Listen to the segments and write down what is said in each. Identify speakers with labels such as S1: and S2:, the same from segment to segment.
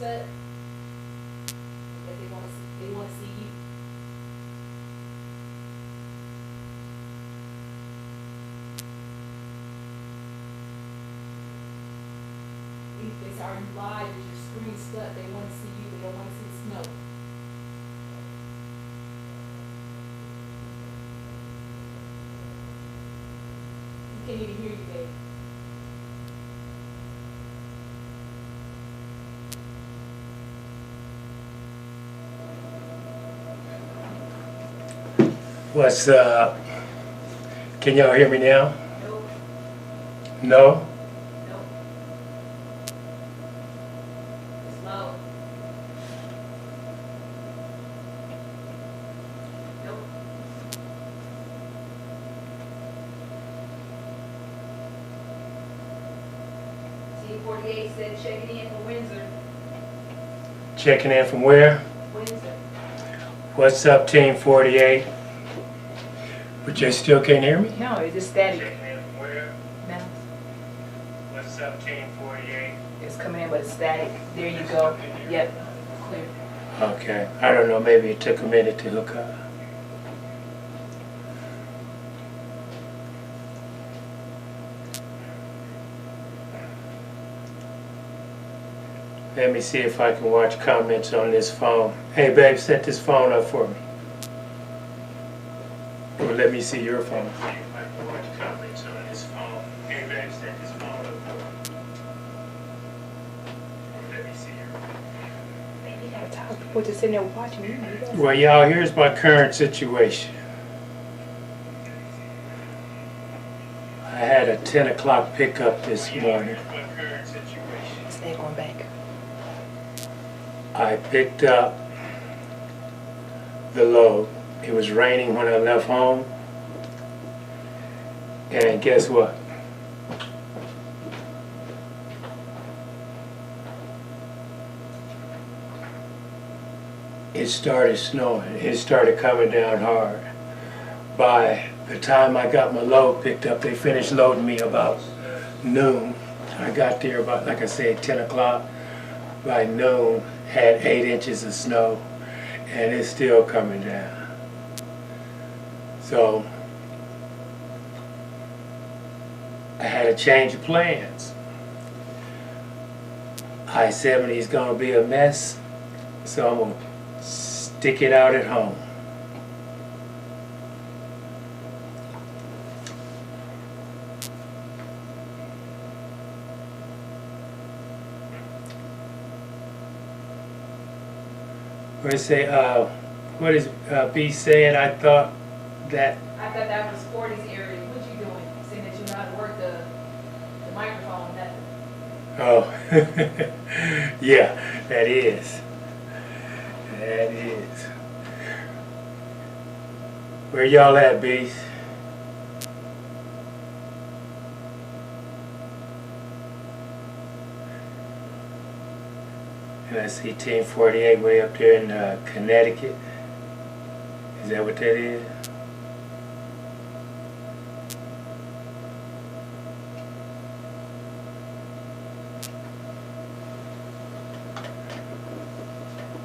S1: set. Because they want to see you. They saw you live with your screen stuck. They want to see you. They don't want to see the snow. We can't even hear you, babe.
S2: What's up? Can y'all hear me now?
S1: Nope.
S2: No?
S1: Nope. It's low. Nope. T48 said checking in from Windsor.
S2: Checking in from where?
S1: Windsor.
S2: What's up, Team 48? But you still can't hear me?
S1: No, it's just static.
S2: Checking in from where?
S1: No.
S2: What's up, Team 48?
S1: It's coming in, but it's static. There you go. Yep. Clear.
S2: Okay. I don't know. Maybe it took a minute to hook up. Let me see if I can watch comments on this phone. Hey, babe, set this phone up for me. Or let me see your phone. See if I can watch comments on this phone. Hey, babe, set this phone up for me. Or let me see your phone.
S1: You gotta talk. People just sitting there watching you.
S2: Well, y'all, here's my current situation. I had a 10 o'clock pickup this morning.
S1: Stay going back.
S2: I picked up the load. It was raining when I left home. And guess what? It started snowing. It started coming down hard. By the time I got my load picked up, they finished loading me about noon. I got there about, like I said, 10 o'clock. By noon, had 8 inches of snow, and it's still coming down. So I had a change of plans. I-70 is going to be a mess, so I'm going to stick it out at home. What is B saying? I thought that.
S1: I thought that was Forty's area. What you doing? Saying that you know how to work the microphone, nothing.
S2: Oh, yeah, that is. That is. Where y'all at, Beast? And I see Team 48 way up there in Connecticut. Is that what that is?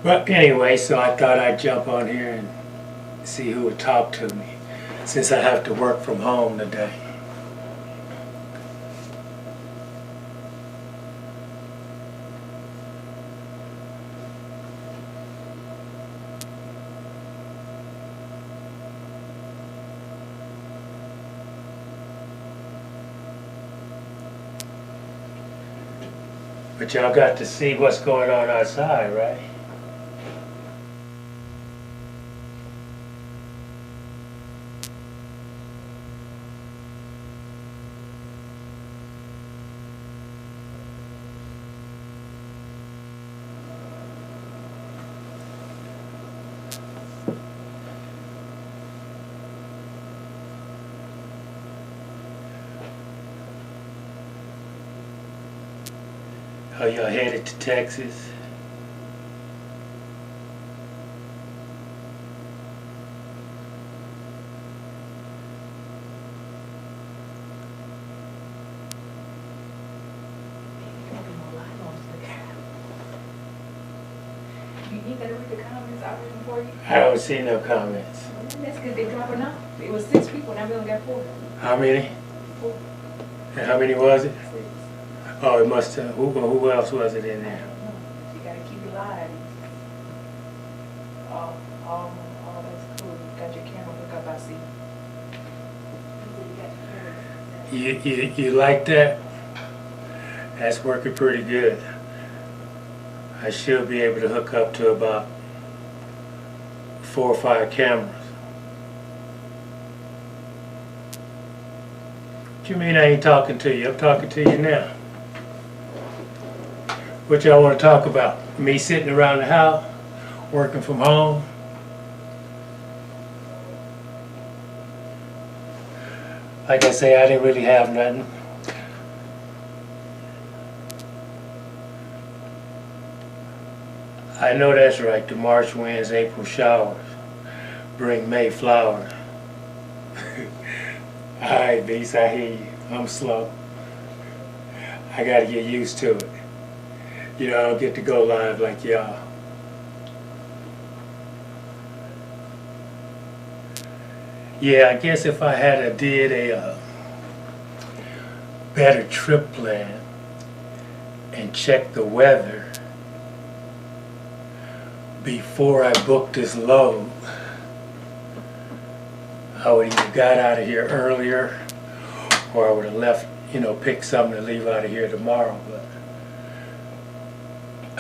S2: But anyway, so I thought I'd jump on here and see who would talk to me, since I have to work from home today. But y'all got to see what's going on outside, right? Are y'all headed to Texas?
S1: You ain't gotta read the comments I read them for you.
S2: I don't see no comments.
S1: That's good, they dropping off. It was 6 people, now we only got 4.
S2: How many?
S1: 4,
S2: And how many was it?
S1: 6.
S2: Oh, it must have. Who else was it in
S1: I
S2: there?
S1: don't know. You gotta keep it live. All that's cool. Got your camera hooked up, I see. You got your camera.
S2: You like that? That's working pretty good. I should be able to hook up to about 4 or 5 cameras. What you mean I ain't talking to you? I'm talking to you now. What y'all want to talk about? Me sitting around the house, working from home? Like I say, I didn't really have nothing. I know that's right. The March winds, April showers bring May flowers. Alright, Beast, I hear you. I'm slow. I gotta get used to it. You know, I don't get to go live like y'all. Yeah, I guess if I had did a better trip plan and checked the weather before I booked this load, I would either got out of here earlier or I would have left, you know, picked something to leave out of here tomorrow, but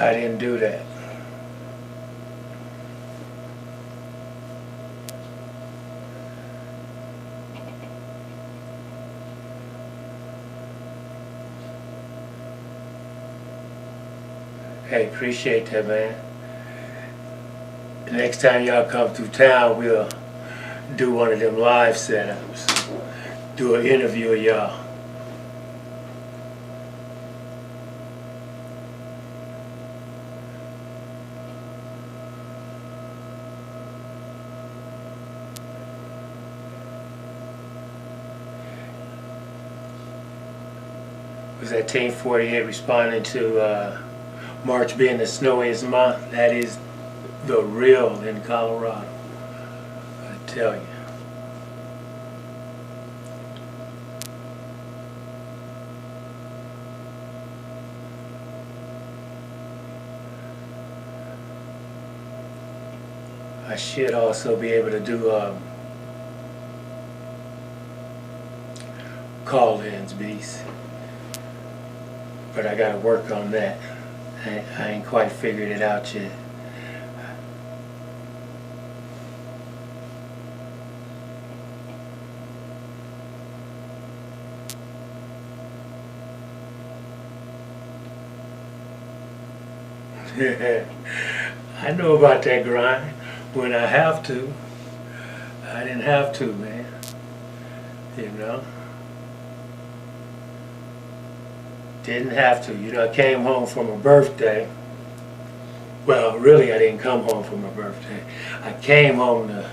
S2: I didn't do that. Hey, appreciate that, man. Next time y'all come through town, we'll do one of them live setups. Do an interview of y'all. Was that Team 48 responding to March being the snowiest month? That is the real in Colorado, I tell you. I should also be able to do call-ins, Beast, but I gotta work on that. I ain't quite figured it out yet. I know about that grind when I have to. I didn't have to, man. You know? Didn't have to. You know, I came home from a birthday. Well, really, I didn't come home from a birthday. I came home to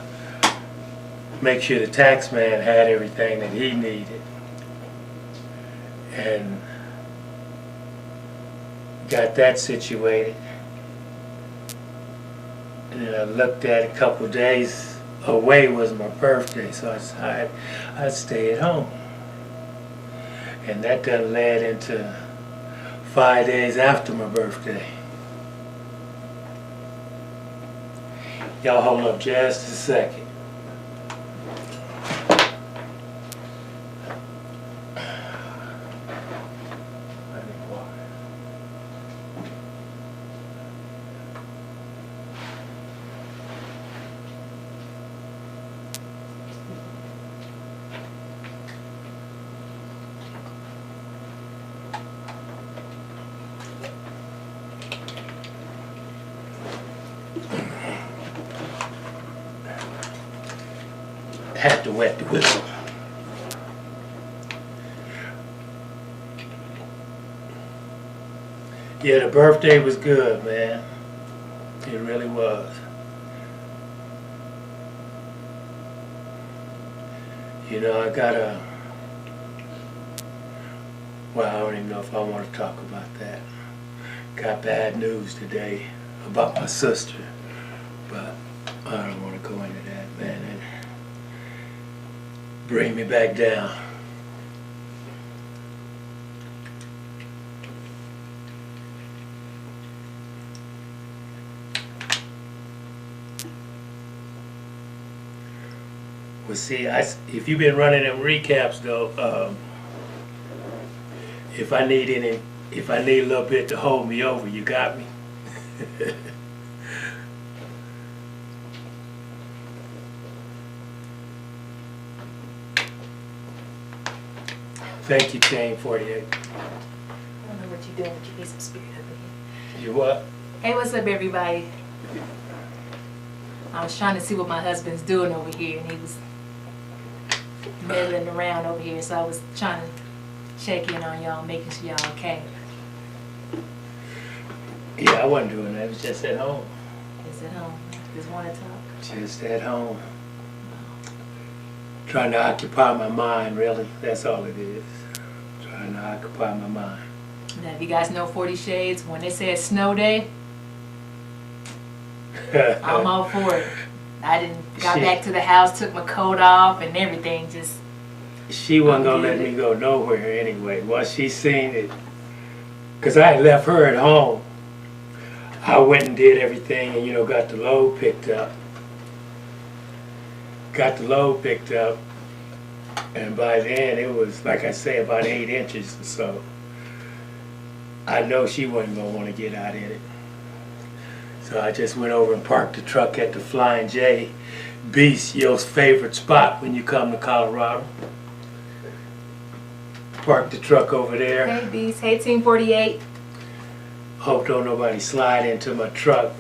S2: make sure the tax man had everything that he needed. And got that situated. And then I looked at a couple of days away was my birthday, so I decided I'd stay at home. And that done led into 5 days after my birthday. Y'all hold up just a second. Had to wet the whistle. Yeah, the birthday was good, man. It really was. You know, I got a... Well, I don't even know if I want to talk about that. Got bad news today. about my sister, but I don't want to go into that, man. It bring me back down. Well, see, if you've been running them recaps though, if I need a little bit to hold me over, you got me. Thank you, Chain 48.
S3: I don't know what you're doing, but you need some spirit up in here.
S2: You what?
S3: Hey, what's up, everybody? I was trying to see what my husband's doing over here, and he was meddling around over here, so I was trying to check in on y'all, making sure y'all okay.
S2: Yeah, I wasn't doing that. I was just at home.
S3: Just at home. Just want to talk.
S2: Just at home. Trying to occupy my mind, really. That's all it is. Trying to occupy my mind.
S3: Now, if you guys know 40 Shades, when they say it's snow day, I'm all for it. I got back to the house, took my coat off and everything, just...
S2: She wasn't going to let me go nowhere anyway. Once she seen it, because I had left her at home, I went and did everything and, you know, got the load picked up. And by then it was, like I say, about 8 inches or so. I know she wasn't going to want to get out in it. So I just went over and parked the truck at the Flying J, Beast, your favorite spot when you come to Colorado. Parked the truck over there.
S3: Hey, Beast. Hey, Team 48.
S2: Hope don't nobody slide into my truck.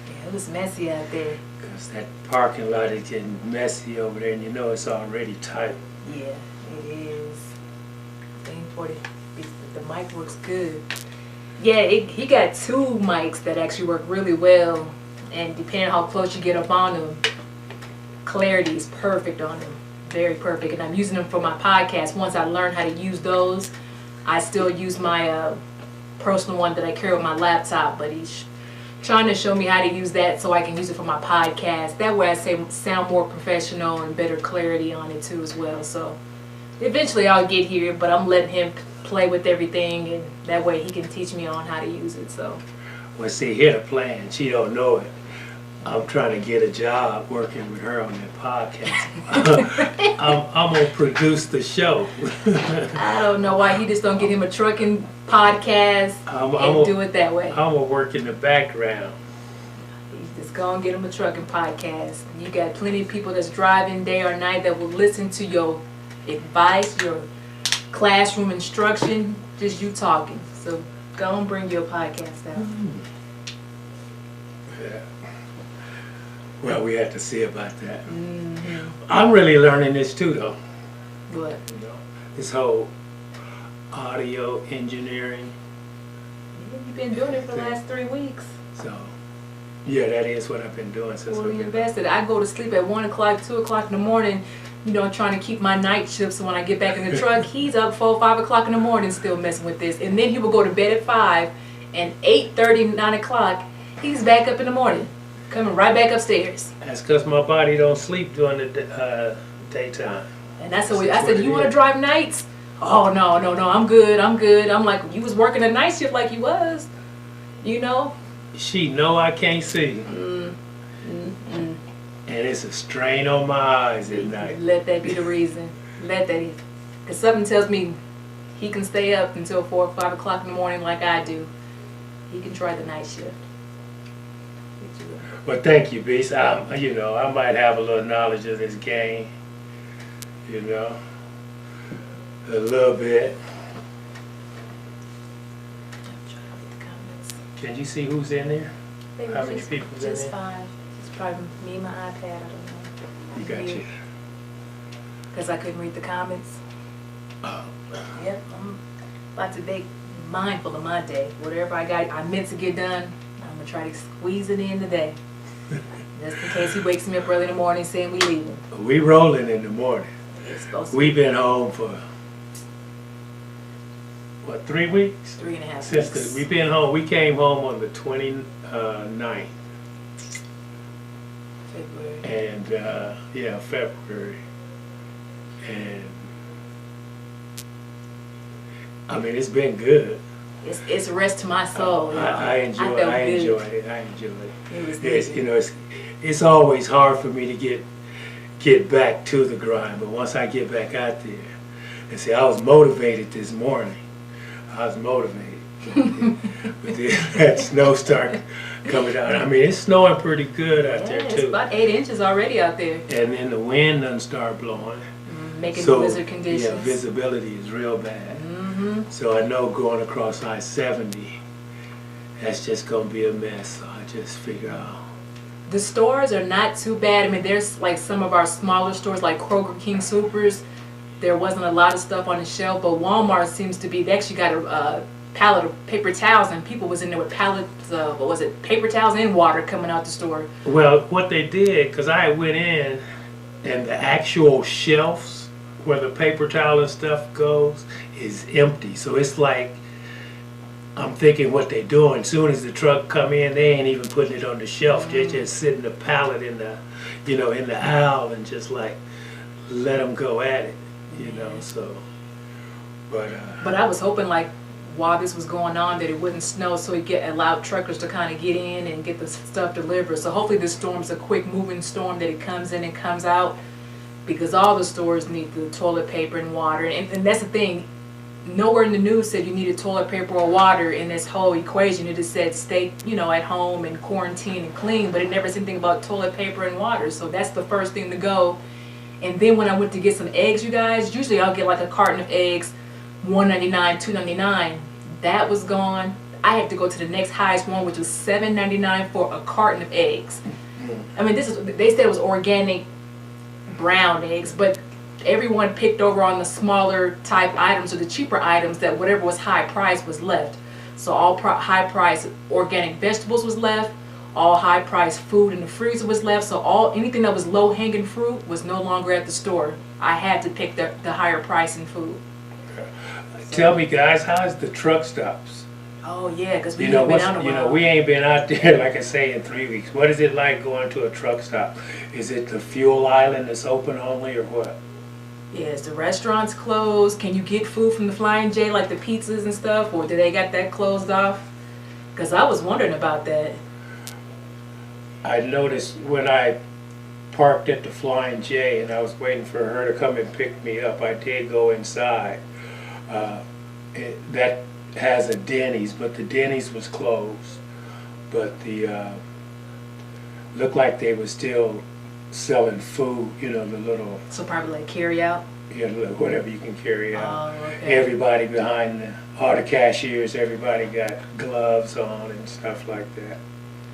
S3: Yeah, it was messy out there.
S2: Because that parking lot is getting messy over there, and you know it's already tight.
S3: Yeah, it is. Team 40. The mic works good. Yeah, he got 2 mics that actually work really well, and depending on how close you get up on them, clarity is perfect on them, very perfect. And I'm using them for my podcast. Once I learn how to use those, I still use my personal one that I carry on my laptop, but he's trying to show me how to use that so I can use it for my podcast. That way I sound more professional and better clarity on it too as well. So eventually I'll get here, but I'm letting him play with everything, and that way he can teach me on how to use it. So,
S2: well, see, here the plan. She don't know it. I'm trying to get a job working with her on that podcast. I'm gonna produce the show.
S3: I don't know why he just don't get him a trucking podcast and do it that way.
S2: I'm gonna work in the background.
S3: He's just gonna get him a trucking podcast. You got plenty of people that's driving day or night that will listen to your advice, your classroom instruction, just you talking. So go and bring your podcast out.
S2: Yeah. Well, we have to see about that.
S3: Mm-hmm.
S2: I'm really learning this too, though.
S3: What?
S2: You know, this whole audio engineering.
S3: Yeah, you've been doing it for the last 3 weeks.
S2: So, yeah, that is what I've been doing since
S3: Fully
S2: we've been.
S3: invested. I go to sleep at 1 o'clock, 2 o'clock in the morning, you know, trying to keep my night shift. So when I get back in the truck, he's up 4, 5 o'clock in the morning still messing with this. And then he will go to bed at 5, and 8:30, 9 o'clock, he's back up in the morning, coming right back upstairs.
S2: That's because my body don't sleep during the daytime.
S3: And that's what I said, you want to drive nights? Oh, no, I'm good. I'm like, you was working a night shift like you was, you know?
S2: She know I can't see. And it's a strain on my eyes at night.
S3: Let that be the reason. Let that be. Because something tells me he can stay up until 4 or 5 o'clock in the morning like I do. He can try the night shift.
S2: Well, thank you, Beast. You know, I might have a little knowledge of this game. You know, a little bit.
S3: I'm trying to read the comments.
S2: Can you see who's in there?
S3: Maybe
S2: How many people in
S3: Just
S2: there?
S3: 5. It's probably me and my iPad. I don't know.
S2: You got you.
S3: Because I couldn't read the comments.
S2: Oh.
S3: Yep, I'm about to be mindful of my day. Whatever I meant to get done, I'm going to try to squeeze it in today. Just in case he wakes me up early in the morning saying we leaving.
S2: We rolling in the morning.
S3: It's supposed to
S2: We've been home what, 3 weeks?
S3: 3.5
S2: Since
S3: weeks.
S2: we've been home, we came home on the 29th.
S3: February.
S2: And, yeah, February. And, I mean, it's been good.
S3: It's rest to my soul. y'all.
S2: I enjoyed
S3: felt
S2: it.
S3: good.
S2: I enjoyed it.
S3: It was
S2: It's,
S3: good.
S2: you know, it's always hard for me to get back to the grind, but once I get back out there, and see, I was motivated this morning. I was motivated. But that snow started coming down. I mean, it's snowing pretty good out there
S3: It's
S2: too.
S3: about 8 inches already out there,
S2: And then the wind doesn't start blowing.
S3: making
S2: So,
S3: blizzard conditions.
S2: yeah, visibility is real bad.
S3: Mm-hmm.
S2: So I know going across I-70, that's just gonna be a mess. So I just figure out.
S3: The stores are not too bad. I mean, there's like some of our smaller stores like Kroger, King Supers. There wasn't a lot of stuff on the shelf, but Walmart seems to be, they actually got a pallet of paper towels, and people was in there with pallets of, what was it, paper towels and water coming out the store.
S2: Well, what they did, because I went in and the actual shelves where the paper towel and stuff goes is empty. So it's like, I'm thinking what they doing, as soon as the truck come in, they ain't even putting it on the shelf. They're just sitting the pallet in the, you know, in the aisle and just like, let them go at it, you know, so. But
S3: I was hoping like while this was going on that it wouldn't snow, so it allowed truckers to kind of get in and get the stuff delivered. So hopefully this storm's a quick moving storm, that it comes in and comes out, because all the stores need the toilet paper and water. And that's the thing, nowhere in the news said you needed toilet paper or water in this whole equation. It just said stay, you know, at home and quarantine and clean, but it never said anything about toilet paper and water. So that's the first thing to go. And then when I went to get some eggs, you guys, usually I'll get like a carton of eggs, $1.99, $2.99. That was gone. I had to go to the next highest one, which was $7.99 for a carton of eggs. I mean, they said it was organic brown eggs, but everyone picked over on the smaller type items or the cheaper items, that whatever was high price was left. So all high price organic vegetables was left, all high price food in the freezer was left. So anything that was low hanging fruit was no longer at the store. I had to pick the higher price in food.
S2: tell me, guys, how's the truck stops?
S3: Oh yeah, because we
S2: You know,
S3: ain't been out a while.
S2: you know, we ain't been out there, like I say, in 3 weeks. What is it like going to a truck stop? Is it the fuel island that's open only, or what?
S3: Yes, the restaurants closed. Can you get food from the Flying J, like the pizzas and stuff, or do they got that closed off? Because I was wondering about that.
S2: I noticed when I parked at the Flying J and I was waiting for her to come and pick me up, I did go inside. That has a Denny's, but the Denny's was closed. But the looked like they were still selling food, you know, the little,
S3: So probably like carry out.
S2: you know, whatever you can carry out.
S3: Oh, okay.
S2: Everybody behind all the cashiers, everybody got gloves on and stuff like that.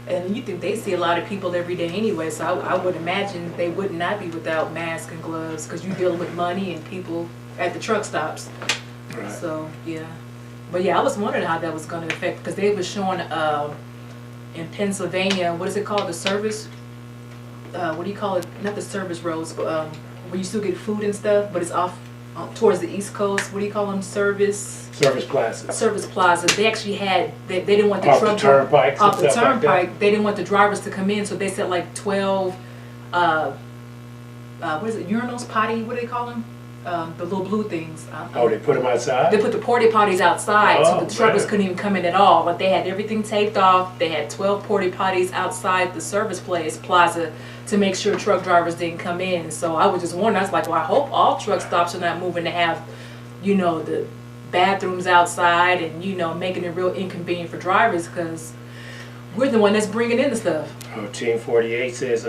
S3: And you think they see a lot of people every day anyway, so I would imagine they would not be without masks and gloves, because you're dealing with money and people at the truck stops.
S2: Right.
S3: So yeah, but yeah, I was wondering how that was going to affect, because they were showing in Pennsylvania, what is it called, the service? What do you call it? Not the service roads, but where you still get food and stuff, but it's off towards the East Coast. What do you call them? Service
S2: Plaza.
S3: Service plaza. They actually had. They didn't want the
S2: Off
S3: truck
S2: the turnpikes
S3: off
S2: and
S3: the
S2: stuff like that?
S3: turnpike. They didn't want the drivers to come in, so they said like 12. What is it? Urinals, potty. What do they call them? The little blue things.
S2: Oh, they put them outside?
S3: They put the porta potties outside, so
S2: Oh,
S3: the truckers
S2: man.
S3: couldn't even come in at all. Like they had everything taped off. They had 12 porta potties outside the service plaza to make sure truck drivers didn't come in. So I was just wondering. I was like, well, I hope all truck stops are not moving to have, you know, the bathrooms outside and, you know, making it real inconvenient for drivers, because we're the one that's bringing in the stuff.
S2: Oh, Team 48 says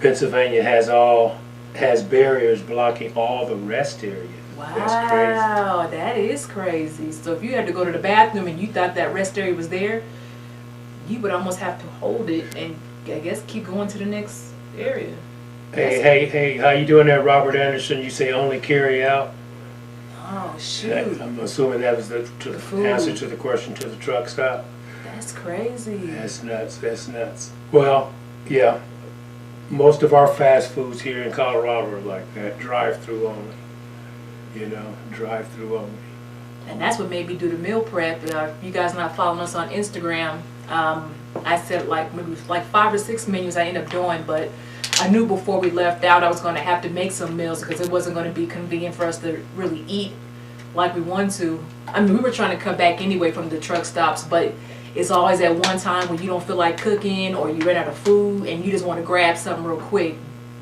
S2: Pennsylvania has barriers blocking all the rest areas. That's crazy.
S3: Wow, that is crazy. So if you had to go to the bathroom and you thought that rest area was there, you would almost have to hold it and I guess keep going to the next area.
S2: Hey, how you doing there, Robert Anderson? You say only carry out?
S3: Oh shoot,
S2: I'm assuming that was the
S3: food.
S2: answer to the question to the truck stop.
S3: that's crazy.
S2: That's nuts, that's nuts. Well, yeah, most of our fast foods here in Colorado are like that, drive-through only. You know, drive-through only.
S3: And that's what made me do the meal prep. If you guys not following us on Instagram, I said like maybe like 5 or 6 menus I ended up doing, but I knew before we left out I was going to have to make some meals because it wasn't going to be convenient for us to really eat like we want to. I mean, we were trying to come back anyway from the truck stops, but it's always at one time when you don't feel like cooking or you ran out of food and you just want to grab something real quick.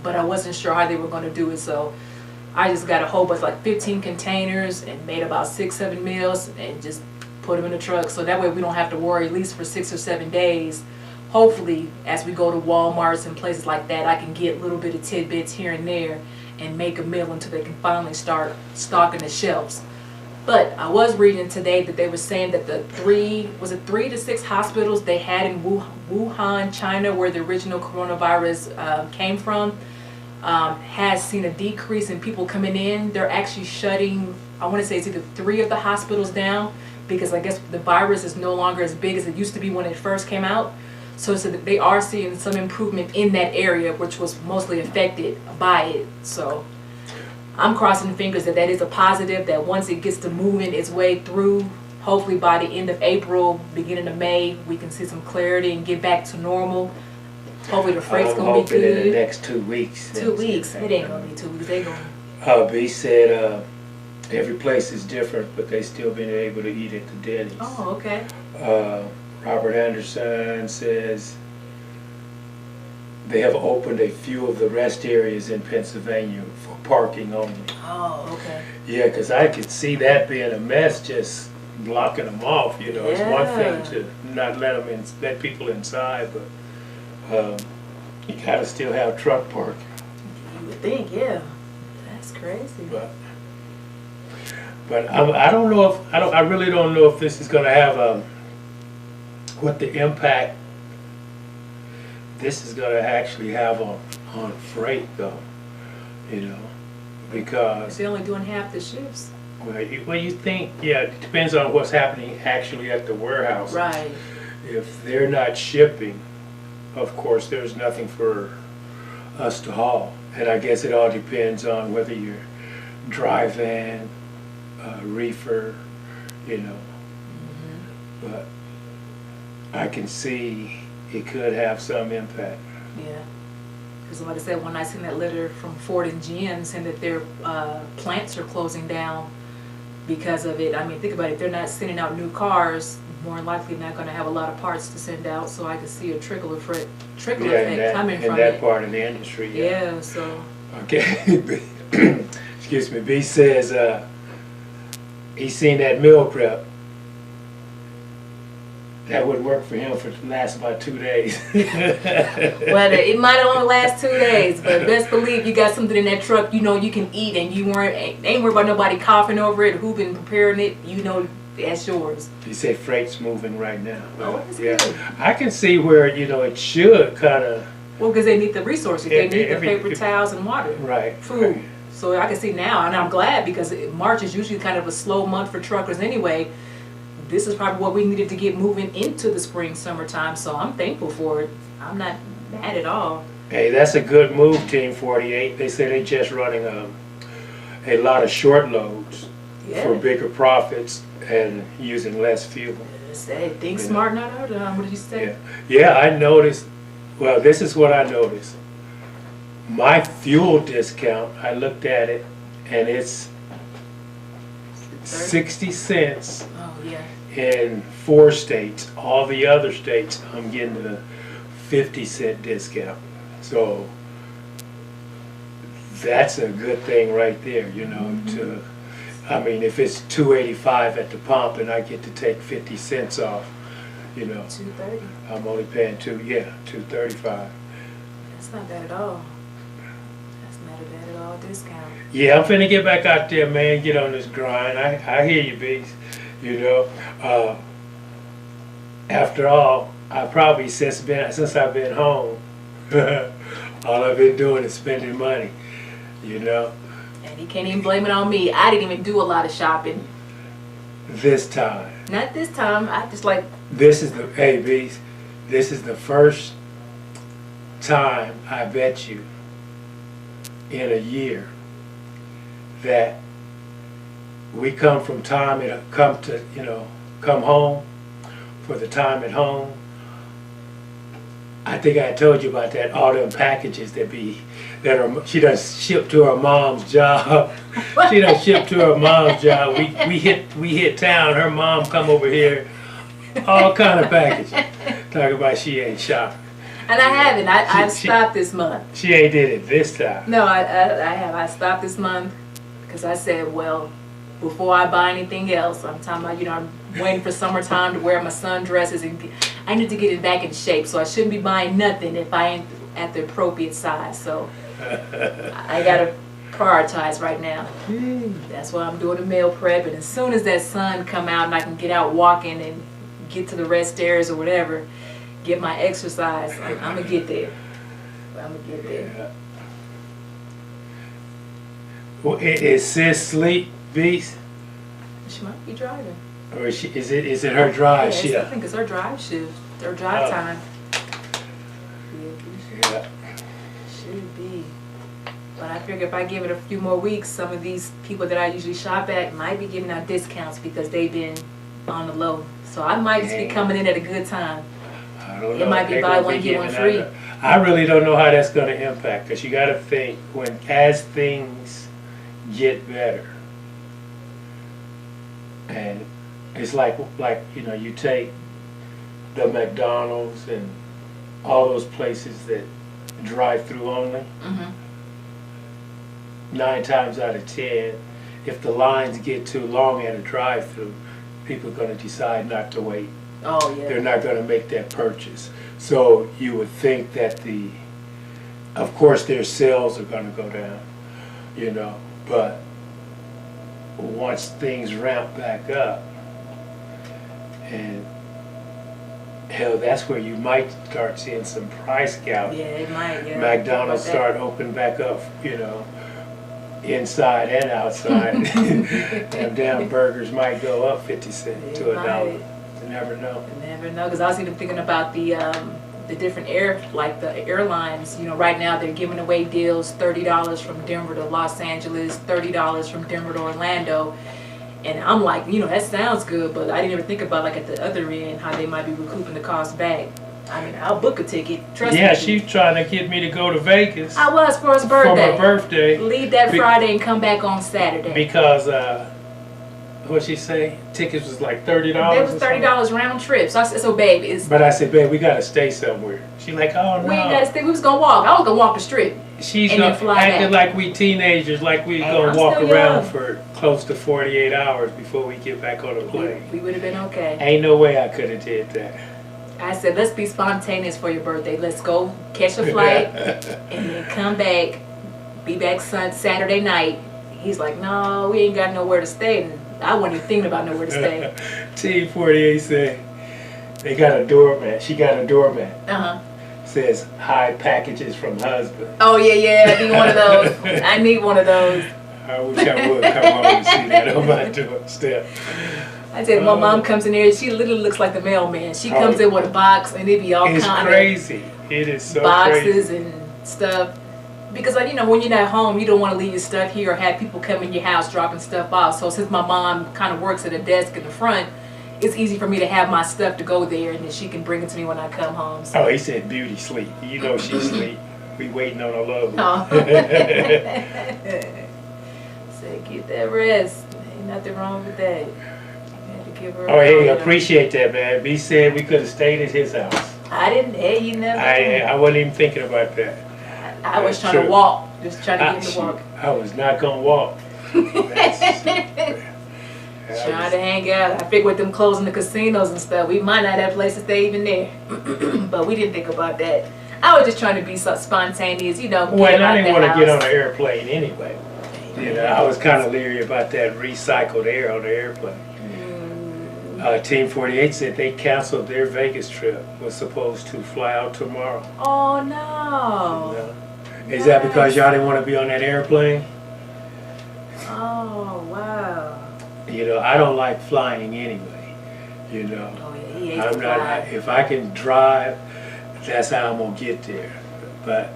S3: But I wasn't sure how they were going to do it, so I just got a whole bunch, like 15 containers, and made about 6-7 meals and just put them in the truck. So that way we don't have to worry, at least for 6 or 7 days. Hopefully, as we go to Walmarts and places like that, I can get a little bit of tidbits here and there and make a meal until they can finally start stocking the shelves. But I was reading today that they were saying that the 3 to 6 hospitals they had in Wuhan, China, where the original coronavirus came from, has seen a decrease in people coming in. They're actually shutting, I want to say it's either 3 of the hospitals down because I guess the virus is no longer as big as it used to be when it first came out. So that they are seeing some improvement in that area, which was mostly affected by it. So I'm crossing fingers that that is a positive, that once it gets to moving its way through, hopefully by the end of April, beginning of May, we can see some clarity and get back to normal. Hopefully the freight's going to be good.
S2: In the next 2 weeks.
S3: 2 weeks. It ain't going to be 2 weeks. They going
S2: B said every place is different, but they still been able to eat at the Denny's.
S3: Oh, okay.
S2: Robert Anderson says they have opened a few of the rest areas in Pennsylvania for parking only.
S3: Oh, okay.
S2: Yeah, because I could see that being a mess, just blocking them off. You know, it's one thing to not let them in, let people inside, but you gotta still have truck parking.
S3: You would think, yeah. That's crazy.
S2: But I don't know if I really don't know if this is gonna have what the impact this is going to actually have on freight, though, you know, because
S3: they're only doing half the shifts.
S2: Well, you think, yeah, it depends on what's happening actually at the warehouse.
S3: Right.
S2: If they're not shipping, of course, there's nothing for us to haul, and I guess it all depends on whether you're dry van, reefer, you know, but I can see it could have some impact.
S3: Yeah, because like I said, when I seen that letter from Ford and GM saying that their plants are closing down because of it, I mean, think about it. If they're not sending out new cars, more than likely not going to have a lot of parts to send out. So I can see a trickle effect coming from
S2: that part of the industry.
S3: Yeah. So.
S2: Okay. Excuse me. B says he's seen that meal prep. That would work for him for the last about 2 days.
S3: Well, it might only last 2 days, but best believe you got something in that truck you know you can eat, and you ain't worried about nobody coughing over it, who been preparing it. You know that's yours.
S2: You say freight's moving right now.
S3: Oh, that's
S2: yeah,
S3: good.
S2: I can see where it should kind of.
S3: Well, because they need the resources. They need the paper towels and water.
S2: Right.
S3: Food.
S2: Right.
S3: So I can see now, and I'm glad because March is usually kind of a slow month for truckers anyway. This is probably what we needed to get moving into the spring, summertime, so I'm thankful for it. I'm not mad at all.
S2: Hey, that's a good move, Team 48. They say they're just running a lot of short loads for bigger profits and using less fuel.
S3: Think smart, not hard. What did you say?
S2: Yeah, I noticed, well, this is what I noticed. My fuel discount, I looked at it, and it's 60 cents.
S3: Oh, yeah.
S2: In 4 states. All the other states, I'm getting a 50-cent discount. So that's a good thing right there, you know. I mean, if it's $2.85 at the pump and I get to take 50 cents off, you know.
S3: $2.30.
S2: I'm only paying $2.35.
S3: That's not bad at all. That's not a bad at all discount.
S2: Yeah, I'm finna get back out there, man. Get on this grind. I hear you, Beast. You know, after all, I probably since I've been home, all I've been doing is spending money. You know.
S3: And you can't even blame it on me. I didn't even do a lot of shopping.
S2: This time.
S3: Not this time. I just like.
S2: This is Beast. This is the first time, I bet you, in a year that we come from time and come to, come home for the time at home. I think I told you about that, all them packages she does ship to her mom's job. She does ship to her mom's job. We hit town, her mom come over here, all kind of packages. Talk about she ain't shopping.
S3: And I haven't. I've stopped this month.
S2: She ain't did it this time.
S3: No, I have. I stopped this month because I said, well, before I buy anything else, I'm talking about, I'm waiting for summertime to wear my sundresses, and I need to get it back in shape. So I shouldn't be buying nothing if I ain't at the appropriate size. So I gotta prioritize right now. That's why I'm doing a meal prep. And as soon as that sun come out and I can get out walking and get to the rest areas or whatever, get my exercise, I'm gonna get there. I'm gonna get there.
S2: Yeah. Well, is sis sleep, Beast?
S3: She might be driving.
S2: Or is it her drive shift?
S3: I think it's her drive shift. Her drive time.
S2: Yeah.
S3: Should be. But I figure if I give it a few more weeks, some of these people that I usually shop at might be giving out discounts because they've been on the low. So I might just be coming in at a good time.
S2: I don't know.
S3: It might be buy one, get one free.
S2: I really don't know how that's going to impact, because you got to think, as things get better, and it's like you take the McDonald's and all those places that drive through only. 9 times out of 10, if the lines get too long at a drive-through, people are going to decide not to wait.
S3: Oh yeah.
S2: They're not going to make that purchase. So you would think that of course their sales are going to go down, but once things ramp back up, and hell, that's where you might start seeing some price gouging.
S3: Yeah, it might. Yeah.
S2: McDonald's start opening back up, inside and outside. Them damn burgers might go up 50 cents to $1. You never know.
S3: You never know, because I was even thinking about the different the airlines. Right now they're giving away deals, $30 from Denver to Los Angeles, $30 from Denver to Orlando. And I'm like, that sounds good, but I didn't ever think about at the other end how they might be recouping the cost back. I mean, I'll book a ticket. Trust me.
S2: Yeah, she's trying to get me to go to Vegas.
S3: I was for his birthday.
S2: For my birthday.
S3: Leave that Friday and come back on Saturday.
S2: Because what'd she say? Tickets was like $30.
S3: It was $30 round trip. So I said, babe,
S2: But I said, babe, we gotta stay somewhere. She like, oh no.
S3: We ain't gotta stay. We was gonna walk. I was gonna walk the strip.
S2: She's
S3: and
S2: gonna
S3: then fly
S2: acting
S3: back.
S2: like we teenagers, like we gonna
S3: I'm
S2: walk
S3: still
S2: around
S3: young.
S2: for close to 48 hours before we get back on the plane.
S3: We would have been okay.
S2: Ain't no way I could have did that.
S3: I said, let's be spontaneous for your birthday. Let's go catch a flight and then come back, be back Saturday night. He's like, no, we ain't got nowhere to stay. And I wasn't even thinking about nowhere to stay.
S2: Team 48 said they got a doormat. She got a doormat. Says hide packages from husband.
S3: Oh yeah, I need one of those. I need one of those.
S2: I wish I would come home and see that on my doorstep.
S3: I said, my mom comes in there, she literally looks like the mailman. She comes in with a box and it be all
S2: It's
S3: kind
S2: crazy. It is so
S3: of boxes
S2: crazy.
S3: and stuff. Because when you're not home, you don't want to leave your stuff here or have people come in your house dropping stuff off. So since my mom kind of works at a desk in the front, it's easy for me to have my stuff to go there, and then she can bring it to me when I come home. So.
S2: Oh, he said beauty sleep. She sleep. We waiting on a load.
S3: Oh. Say, get that rest. Ain't nothing wrong with that.
S2: Oh, hey, appreciate that, man. B said we could have stayed at his house.
S3: I didn't. Hey, you never.
S2: I wasn't even thinking about that.
S3: I was trying to walk, just trying to get him to walk.
S2: I was not gonna walk.
S3: Trying to hang out. I figured with them closing the casinos and stuff, we might not have a place to stay even there. But we didn't think about that. I was just trying to be so spontaneous,
S2: Well, and I didn't want to get on an airplane anyway. I was kind of leery about that recycled air on the airplane. Team 48 said they canceled their Vegas trip. Was supposed to fly out tomorrow.
S3: Oh no!
S2: Is that because y'all didn't want to be on that airplane?
S3: Oh wow!
S2: I don't like flying anyway.
S3: Oh yeah, he hates
S2: I'm
S3: to
S2: not.
S3: fly.
S2: If I can drive, that's how I'm gonna get there. But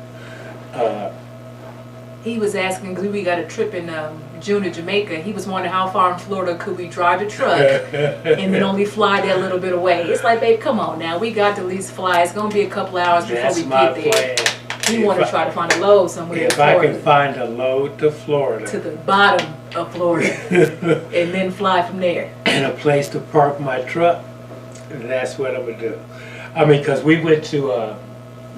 S3: He was asking, because we got a trip in June to Jamaica. He was wondering how far in Florida could we drive the truck and then only fly that little bit away. It's like, babe, come on now. We got to at least fly. It's going to be a couple hours before we get there. He wanted to try to find a load somewhere in Florida.
S2: If I can find a load to Florida.
S3: To the bottom of Florida. And then fly from there.
S2: And a place to park my truck, that's what I'm going to do. I mean, because we went to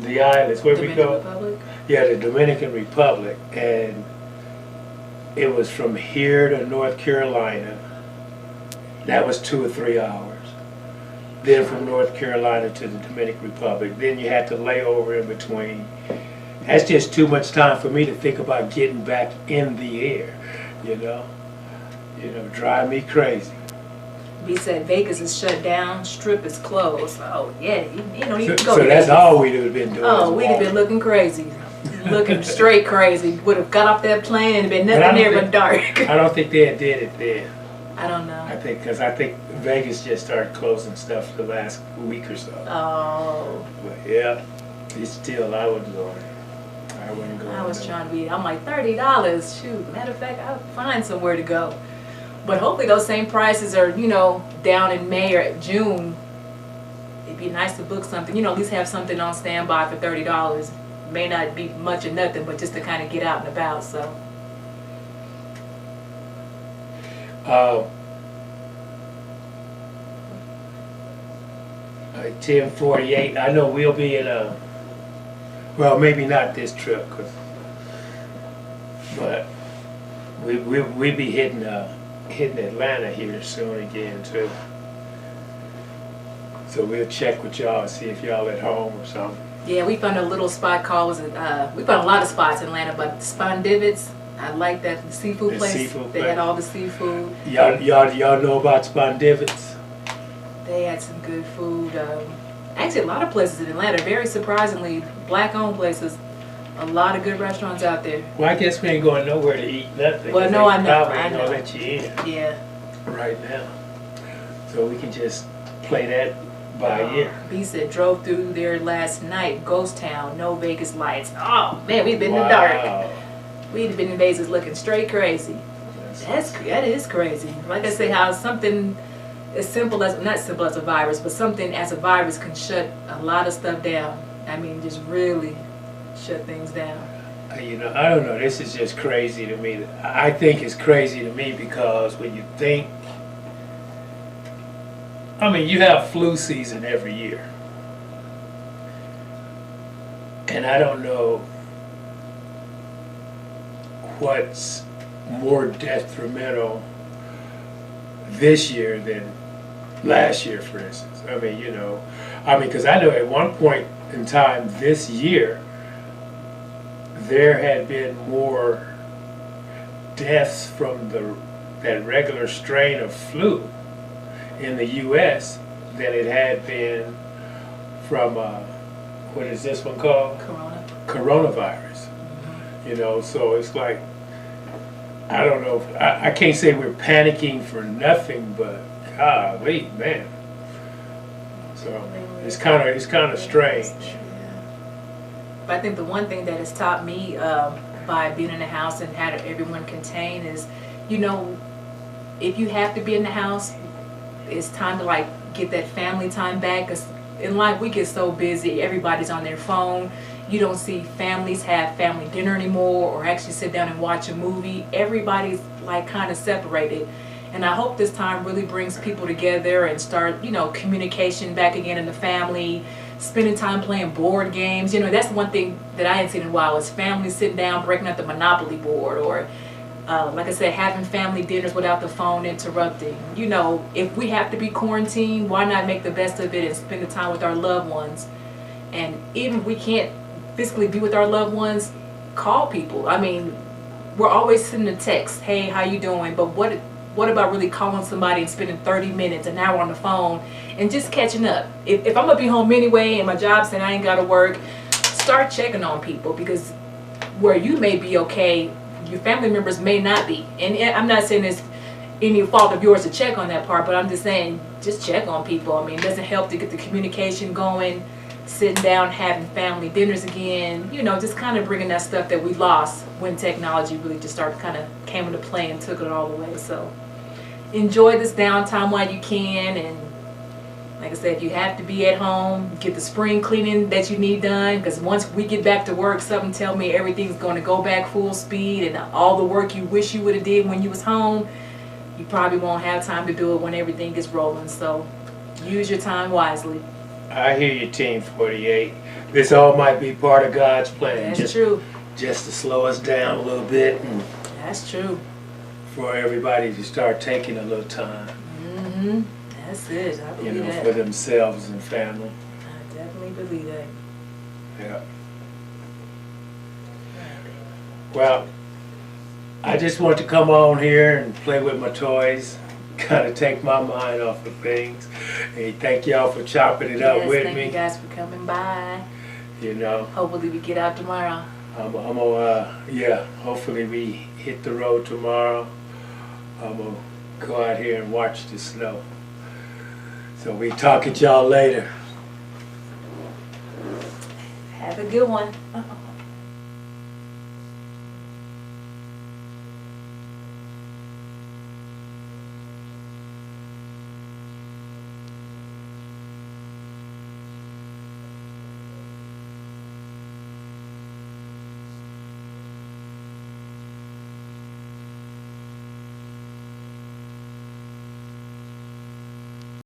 S2: the islands. Where we go?
S3: Republic?
S2: Yeah, the Dominican Republic. And it was from here to North Carolina. That was 2 or 3 hours. Then from North Carolina to the Dominican Republic. Then you had to lay over in between. That's just too much time for me to think about getting back in the air, you know. You know, drive me crazy.
S3: He said Vegas is shut down, Strip is closed. Oh yeah, you don't even go
S2: So
S3: to
S2: that's
S3: Vegas.
S2: all we'd have been doing.
S3: Oh, we'd have been looking crazy. Looking straight crazy. Would have got off that plane and been nothing there but dark.
S2: I don't think they did it then.
S3: I don't know.
S2: I think Vegas just started closing stuff the last week or so.
S3: Oh.
S2: But yeah, it's still, I wouldn't go in. I wouldn't go in.
S3: I was trying to be, I'm like, $30. Shoot, matter of fact, I'll find somewhere to go. But hopefully those same prices are, you know, down in May or June. It'd be nice to book something, you know, at least have something on standby for $30. May not be much or nothing, but just to kind of get out and about, so.
S2: 10:48. I know we'll be in well, maybe not this trip, but we be hitting Atlanta here soon again too. So we'll check with y'all and see if y'all at home or something.
S3: Yeah, we found a little spot called, we found a lot of spots in Atlanta, but Spondivits, I like that seafood place. They had all the seafood.
S2: Y'all know about Spondivits?
S3: They had some good food. Actually, a lot of places in Atlanta, very surprisingly, black-owned places. A lot of good restaurants out there.
S2: Well, I guess we ain't going nowhere to eat nothing.
S3: Well, no, I know.
S2: Probably ain't gonna let you in.
S3: Yeah.
S2: Right now. So we can just play that by ear.
S3: B said drove through there last night, ghost town, no Vegas lights. Oh man, we've been in the dark. We've been in Vegas looking straight crazy. That is crazy. Like I say, how something as simple as, not simple as a virus, but something as a virus can shut a lot of stuff down. I mean, just really shut things down.
S2: You know, I don't know, this is just crazy to me. I think it's crazy to me because when you think, I mean, you have flu season every year. And I don't know what's more detrimental this year than last year, for instance. I mean, you know, because I know at one point in time this year, there had been more deaths from that regular strain of flu in the U.S. than it had been from, what is this one called? Coronavirus. You know, so it's like, I don't know, I can't say we're panicking for nothing, but golly, man. So it's kind of strange.
S3: But I think the one thing that has taught me by being in the house and how everyone contain is, you know, if you have to be in the house, it's time to like get that family time back. Because in life we get so busy, everybody's on their phone. You don't see families have family dinner anymore or actually sit down and watch a movie. Everybody's like kind of separated. And I hope this time really brings people together and start, you know, communication back again in the family, spending time playing board games. You know, that's one thing that I hadn't seen in a while is families sitting down, breaking up the Monopoly board, or like I said, having family dinners without the phone interrupting. You know, if we have to be quarantined, why not make the best of it and spend the time with our loved ones? And even if we can't physically be with our loved ones, call people. I mean, we're always sending a text, hey, how you doing? But what about really calling somebody and spending 30 minutes, an hour on the phone and just catching up? If I'm gonna be home anyway and my job's saying I ain't gotta work, start checking on people, because where you may be okay, your family members may not be. And I'm not saying it's any fault of yours to check on that part, but I'm just saying, just check on people. I mean, it doesn't help to get the communication going, sitting down, having family dinners again, you know, just kind of bringing that stuff that we lost when technology really just started kind of came into play and took it all away. So enjoy this downtime while you can, and like I said, if you have to be at home, get the spring cleaning that you need done, because once we get back to work, something tell me everything's going to go back full speed, and all the work you wish you would have did when you was home, you probably won't have time to do it when everything gets rolling. So use your time wisely.
S2: I hear you, Team 48. This all might be part of God's plan.
S3: That's true.
S2: Just to slow us down a little bit and
S3: That's true.
S2: for everybody to start taking a little time,
S3: Mm-hmm. That's it. I
S2: you
S3: believe
S2: know,
S3: that.
S2: for themselves and family.
S3: I definitely believe that.
S2: Yeah. Well, I just want to come on here and play with my toys, kind of take my mind off of things. Hey, thank y'all for chopping it up with
S3: Thank
S2: me.
S3: you guys for coming by.
S2: You know,
S3: Hopefully we get out tomorrow.
S2: I'm gonna, yeah, hopefully we hit the road tomorrow. I'm gonna go out here and watch the snow. So we talk at y'all later.
S3: Have a good one.